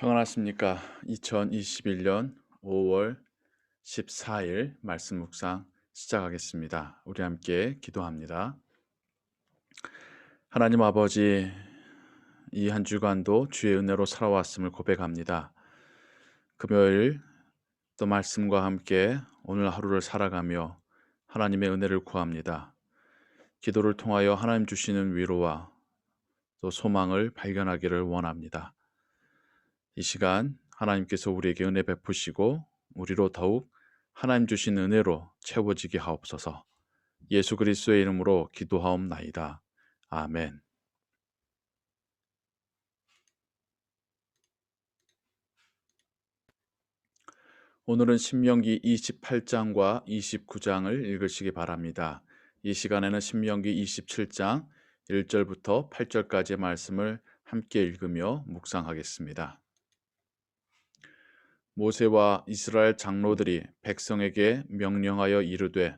평안하십니까? 2021년 5월 14일 말씀 묵상 시작하겠습니다. 우리 함께 기도합니다. 하나님 아버지, 이 한 주간도 주의 은혜로 살아왔음을 고백합니다. 금요일 또 말씀과 함께 오늘 하루를 살아가며 하나님의 은혜를 구합니다. 기도를 통하여 하나님 주시는 위로와 또 소망을 발견하기를 원합니다. 이 시간 하나님께서 우리에게 은혜 베푸시고 우리로 더욱 하나님 주신 은혜로 채워지게 하옵소서. 예수 그리스도의 이름으로 기도하옵나이다. 아멘. 오늘은 신명기 28장과 29장을 읽으시기 바랍니다. 이 시간에는 신명기 27장 1절부터 8절까지의 말씀을 함께 읽으며 묵상하겠습니다. 모세와 이스라엘 장로들이 백성에게 명령하여 이르되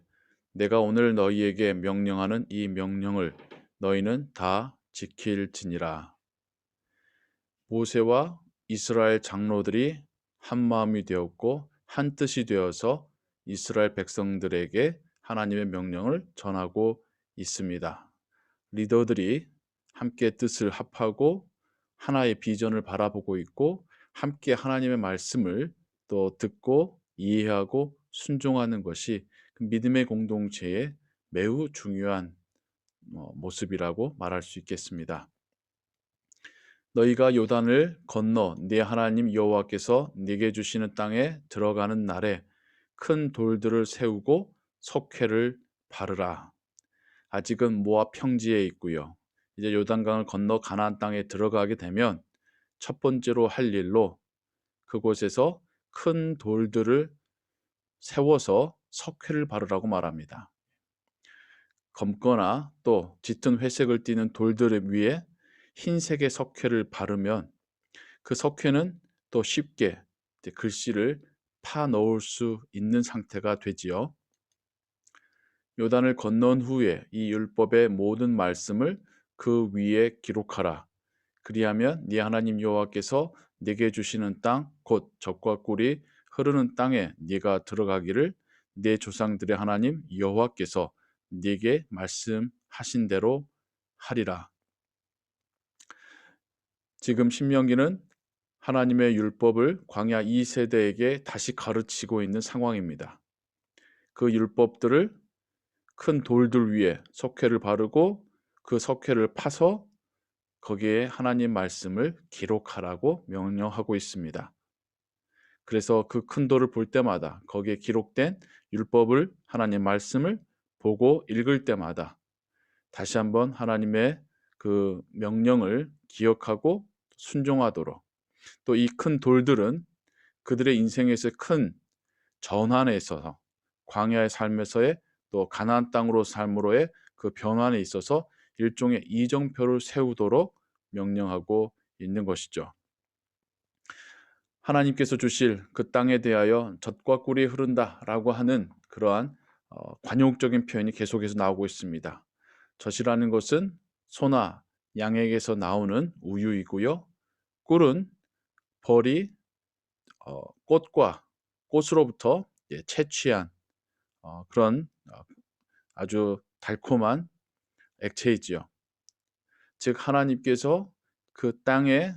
내가 오늘 너희에게 명령하는 이 명령을 너희는 다 지킬지니라. 모세와 이스라엘 장로들이 한 마음이 되었고 한 뜻이 되어서 이스라엘 백성들에게 하나님의 명령을 전하고 있습니다. 리더들이 함께 뜻을 합하고 하나의 비전을 바라보고 있고 함께 하나님의 말씀을 또 듣고 이해하고 순종하는 것이 믿음의 공동체의 매우 중요한 모습이라고 말할 수 있겠습니다. 너희가 요단을 건너 네 하나님 여호와께서 네게 주시는 땅에 들어가는 날에 큰 돌들을 세우고 석회를 바르라. 아직은 모압 평지에 있고요. 이제 요단강을 건너 가나안 땅에 들어가게 되면 첫 번째로 할 일로 그곳에서 큰 돌들을 세워서 석회를 바르라고 말합니다. 검거나 또 짙은 회색을 띠는 돌들 위에 흰색의 석회를 바르면 그 석회는 또 쉽게 글씨를 파 넣을 수 있는 상태가 되지요. 요단을 건넌 후에 이 율법의 모든 말씀을 그 위에 기록하라. 그리하면 네 하나님 여호와께서 네게 주시는 땅 곧 젖과 꿀이 흐르는 땅에 네가 들어가기를 네 조상들의 하나님 여호와께서 네게 말씀하신 대로 하리라. 지금 신명기는 하나님의 율법을 광야 2세대에게 다시 가르치고 있는 상황입니다. 그 율법들을 큰 돌들 위에 석회를 바르고 그 석회를 파서 거기에 하나님 말씀을 기록하라고 명령하고 있습니다. 그래서 그 큰 돌을 볼 때마다 거기에 기록된 율법을 하나님 말씀을 보고 읽을 때마다 다시 한번 하나님의 그 명령을 기억하고 순종하도록, 또 이 큰 돌들은 그들의 인생에서 큰 전환에 있어서 광야의 삶에서의 또 가나안 땅으로 삶으로의 그 변환에 있어서 일종의 이정표를 세우도록 명령하고 있는 것이죠. 하나님께서 주실 그 땅에 대하여 젖과 꿀이 흐른다라고 하는 그러한 관용적인 표현이 계속해서 나오고 있습니다. 젖이라는 것은 소나 양에게서 나오는 우유이고요. 꿀은 벌이 꽃으로부터 채취한 그런 아주 달콤한 액체이지요. 즉 하나님께서 그 땅의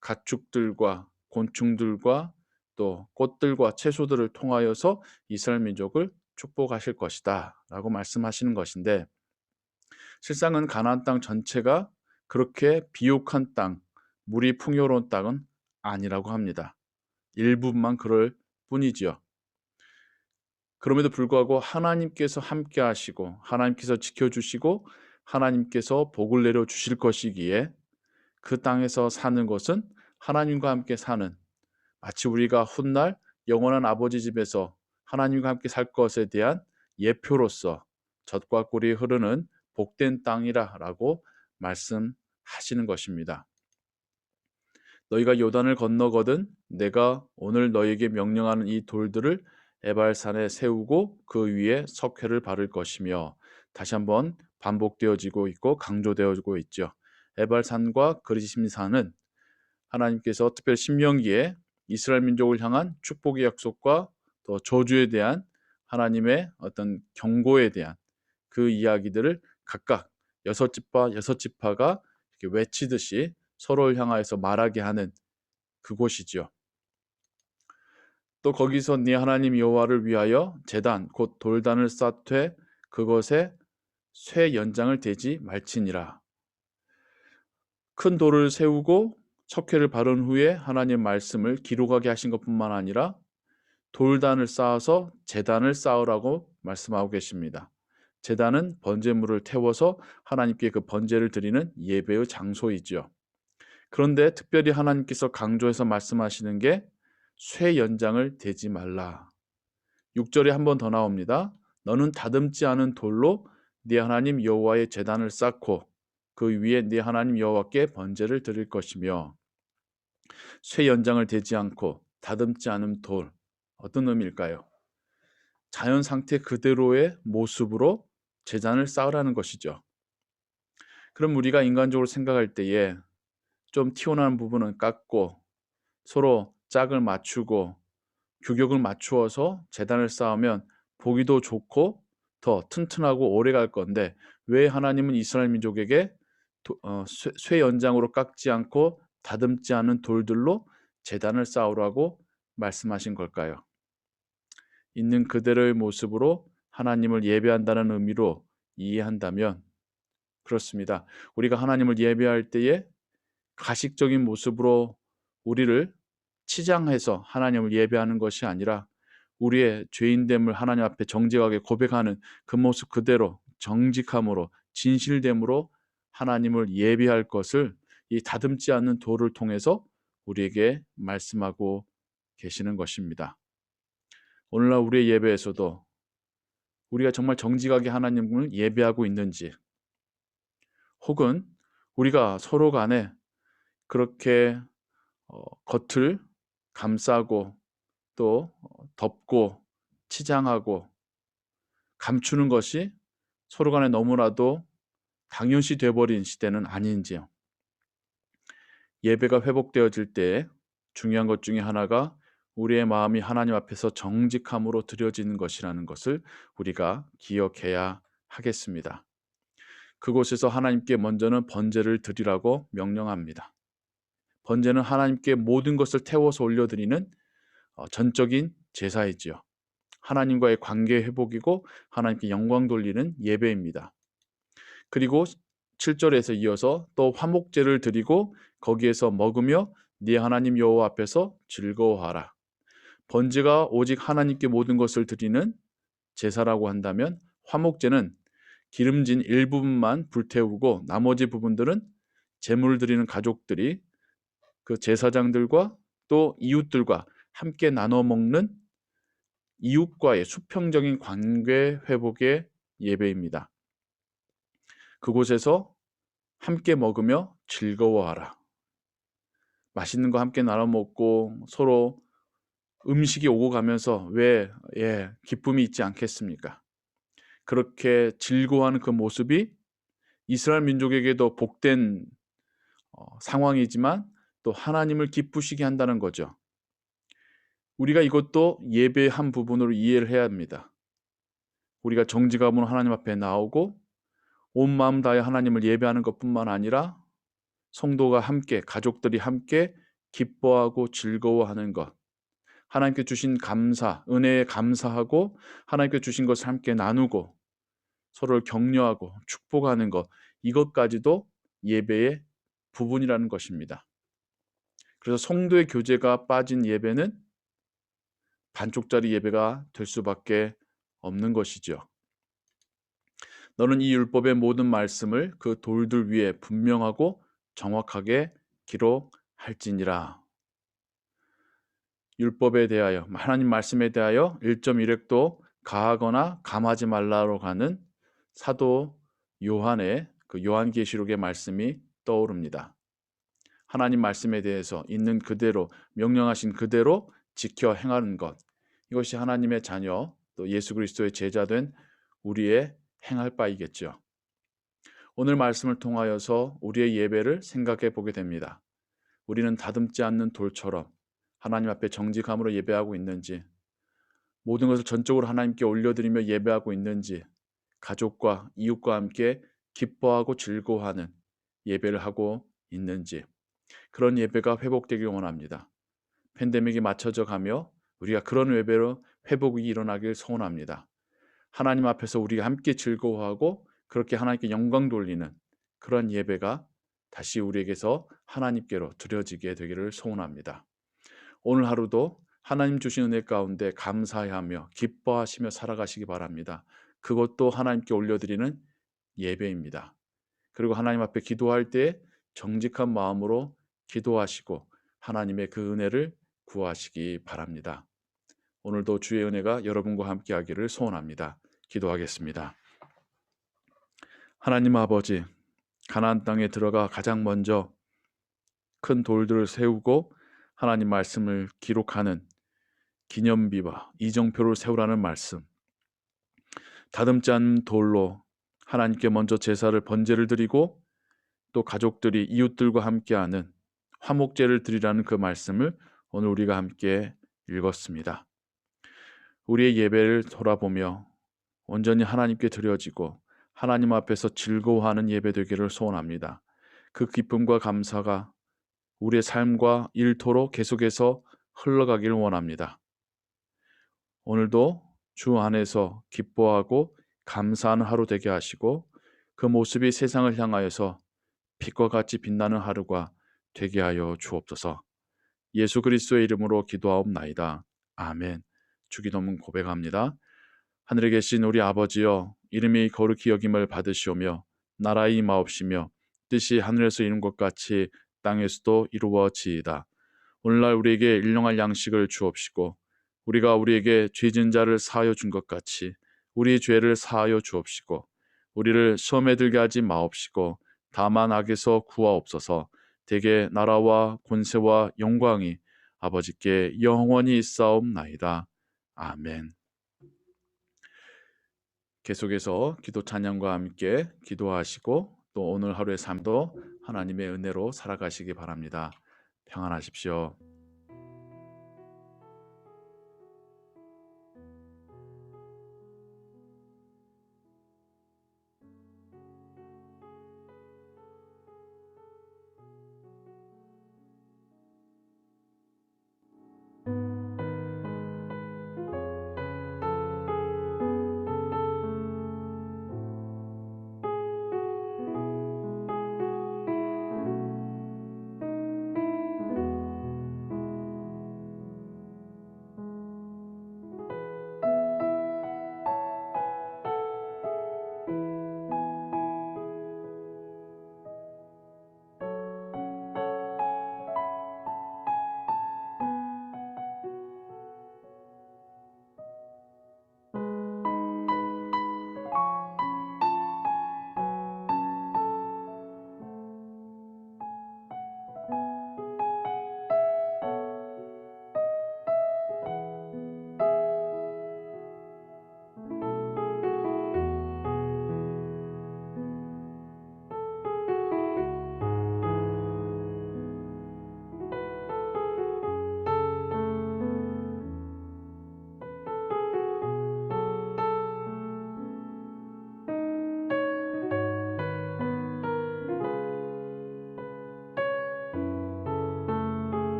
가축들과 곤충들과 또 꽃들과 채소들을 통하여서 이스라엘 민족을 축복하실 것이다 라고 말씀하시는 것인데, 실상은 가나안 땅 전체가 그렇게 비옥한 땅, 물이 풍요로운 땅은 아니라고 합니다. 일부분만 그럴 뿐이지요. 그럼에도 불구하고 하나님께서 함께 하시고 하나님께서 지켜주시고 하나님께서 복을 내려 주실 것이기에 그 땅에서 사는 것은 하나님과 함께 사는, 마치 우리가 훗날 영원한 아버지 집에서 하나님과 함께 살 것에 대한 예표로서 젖과 꿀이 흐르는 복된 땅이라고 말씀하시는 것입니다. 너희가 요단을 건너거든 내가 오늘 너희에게 명령하는 이 돌들을 에발산에 세우고 그 위에 석회를 바를 것이며, 다시 한번 반복되어지고 있고 강조되어지고 있죠. 에발산과 그리심산은 하나님께서 특별히 신명기에 이스라엘 민족을 향한 축복의 약속과 또 저주에 대한 하나님의 어떤 경고에 대한 그 이야기들을 각각 여섯 지파가 이렇게 외치듯이 서로를 향하여서 말하게 하는 그곳이죠. 또 거기서 네 하나님 여호와를 위하여 제단 곧 돌단을 쌓되 그것에 쇠 연장을 대지 말지니라. 큰 돌을 세우고 척회를 바른 후에 하나님 말씀을 기록하게 하신 것뿐만 아니라 돌단을 쌓아서 제단을 쌓으라고 말씀하고 계십니다. 제단은 번제물을 태워서 하나님께 그 번제를 드리는 예배의 장소이죠. 그런데 특별히 하나님께서 강조해서 말씀하시는 게 쇠 연장을 대지 말라. 6절에 한 번 더 나옵니다. 너는 다듬지 않은 돌로 네 하나님 여호와의 제단을 쌓고 그 위에 네 하나님 여호와께 번제를 드릴 것이며. 쇠 연장을 대지 않고 다듬지 않은 돌, 어떤 의미일까요? 자연 상태 그대로의 모습으로 제단을 쌓으라는 것이죠. 그럼 우리가 인간적으로 생각할 때에 좀 튀어나온 부분은 깎고 서로 짝을 맞추고 규격을 맞추어서 제단을 쌓으면 보기도 좋고 더 튼튼하고 오래 갈 건데 왜 하나님은 이스라엘 민족에게 쇠 연장으로 깎지 않고 다듬지 않은 돌들로 제단을 쌓으라고 말씀하신 걸까요? 있는 그대로의 모습으로 하나님을 예배한다는 의미로 이해한다면 그렇습니다. 우리가 하나님을 예배할 때에 가식적인 모습으로 우리를 치장해서 하나님을 예배하는 것이 아니라 우리의 죄인됨을 하나님 앞에 정직하게 고백하는 그 모습 그대로 정직함으로 진실됨으로 하나님을 예배할 것을 이 다듬지 않는 돌을 통해서 우리에게 말씀하고 계시는 것입니다. 오늘날 우리의 예배에서도 우리가 정말 정직하게 하나님을 예배하고 있는지, 혹은 우리가 서로 간에 그렇게 겉을 감싸고 또 덮고 치장하고 감추는 것이 서로 간에 너무나도 당연시 돼버린 시대는 아닌지요. 예배가 회복되어질 때 중요한 것 중에 하나가 우리의 마음이 하나님 앞에서 정직함으로 드려지는 것이라는 것을 우리가 기억해야 하겠습니다. 그곳에서 하나님께 먼저는 번제를 드리라고 명령합니다. 번제는 하나님께 모든 것을 태워서 올려드리는 전적인 제사이지요. 하나님과의 관계 회복이고 하나님께 영광 돌리는 예배입니다. 그리고 7절에서 이어서 또 화목제를 드리고 거기에서 먹으며 네 하나님 여호와 앞에서 즐거워하라. 번제가 오직 하나님께 모든 것을 드리는 제사라고 한다면 화목제는 기름진 일부분만 불태우고 나머지 부분들은 제물을 드리는 가족들이 그 제사장들과 또 이웃들과 함께 나눠 먹는 이웃과의 수평적인 관계 회복의 예배입니다. 그곳에서 함께 먹으며 즐거워하라. 맛있는 거 함께 나눠 먹고 서로 음식이 오고 가면서 기쁨이 있지 않겠습니까? 그렇게 즐거워하는 그 모습이 이스라엘 민족에게도 복된 상황이지만 또 하나님을 기쁘시게 한다는 거죠. 우리가 이것도 예배의 한 부분으로 이해를 해야 합니다. 우리가 정직함으로 하나님 앞에 나오고 온 마음 다해 하나님을 예배하는 것뿐만 아니라 성도가 함께, 가족들이 함께 기뻐하고 즐거워하는 것, 하나님께 주신 감사, 은혜에 감사하고 하나님께 주신 것을 함께 나누고 서로를 격려하고 축복하는 것, 이것까지도 예배의 부분이라는 것입니다. 그래서 성도의 교제가 빠진 예배는 반쪽짜리 예배가 될 수밖에 없는 것이죠. 너는 이 율법의 모든 말씀을 그 돌들 위에 분명하고 정확하게 기록할지니라. 율법에 대하여, 하나님 말씀에 대하여 1.1획도 가하거나 감하지 말라로 가는 사도 요한의 그 요한계시록의 말씀이 떠오릅니다. 하나님 말씀에 대해서 있는 그대로 명령하신 그대로 지켜 행하는 것, 이것이 하나님의 자녀 또 예수 그리스도의 제자된 우리의 행할 바이겠죠. 오늘 말씀을 통하여서 우리의 예배를 생각해 보게 됩니다. 우리는 다듬지 않는 돌처럼 하나님 앞에 정직함으로 예배하고 있는지, 모든 것을 전적으로 하나님께 올려드리며 예배하고 있는지, 가족과 이웃과 함께 기뻐하고 즐거워하는 예배를 하고 있는지, 그런 예배가 회복되길 원합니다. 팬데믹이 맞춰져 가며 우리가 그런 예배로 회복이 일어나길 소원합니다. 하나님 앞에서 우리가 함께 즐거워하고 그렇게 하나님께 영광 돌리는 그런 예배가 다시 우리에게서 하나님께로 드려지게 되기를 소원합니다. 오늘 하루도 하나님 주신 은혜 가운데 감사하며 기뻐하시며 살아가시기 바랍니다. 그것도 하나님께 올려드리는 예배입니다. 그리고 하나님 앞에 기도할 때 정직한 마음으로 기도하시고 하나님의 그 은혜를 구하시기 바랍니다. 오늘도 주의 은혜가 여러분과 함께 하기를 소원합니다. 기도하겠습니다. 하나님 아버지, 가나안 땅에 들어가 가장 먼저 큰 돌들을 세우고 하나님 말씀을 기록하는 기념비와 이정표를 세우라는 말씀, 다듬지 않는 돌로 하나님께 먼저 제사를 번제를 드리고 또 가족들이 이웃들과 함께하는 화목제를 드리라는 그 말씀을 오늘 우리가 함께 읽었습니다. 우리의 예배를 돌아보며 온전히 하나님께 드려지고 하나님 앞에서 즐거워하는 예배 되기를 소원합니다. 그 기쁨과 감사가 우리의 삶과 일터로 계속해서 흘러가기를 원합니다. 오늘도 주 안에서 기뻐하고 감사하는 하루 되게 하시고 그 모습이 세상을 향하여서 빛과 같이 빛나는 하루가 되게 하여 주옵소서. 예수 그리스도의 이름으로 기도하옵나이다. 아멘. 주기도문 고백합니다. 하늘에 계신 우리 아버지여, 이름이 거룩히 여김을 받으시오며 나라의 임하옵시며 뜻이 하늘에서 이룬 것 같이 땅에서도 이루어지이다. 오늘날 우리에게 일용할 양식을 주옵시고 우리가 우리에게 죄진 자를 사하여 준 것 같이 우리 죄를 사하여 주옵시고 우리를 시험에 들게 하지 마옵시고 다만 악에서 구하옵소서. 대개 나라와 권세와 영광이 아버지께 영원히 있사옵나이다. 아멘. 계속해서 기도 찬양과 함께 기도하시고 또 오늘 하루의 삶도 하나님의 은혜로 살아가시기 바랍니다. 평안하십시오.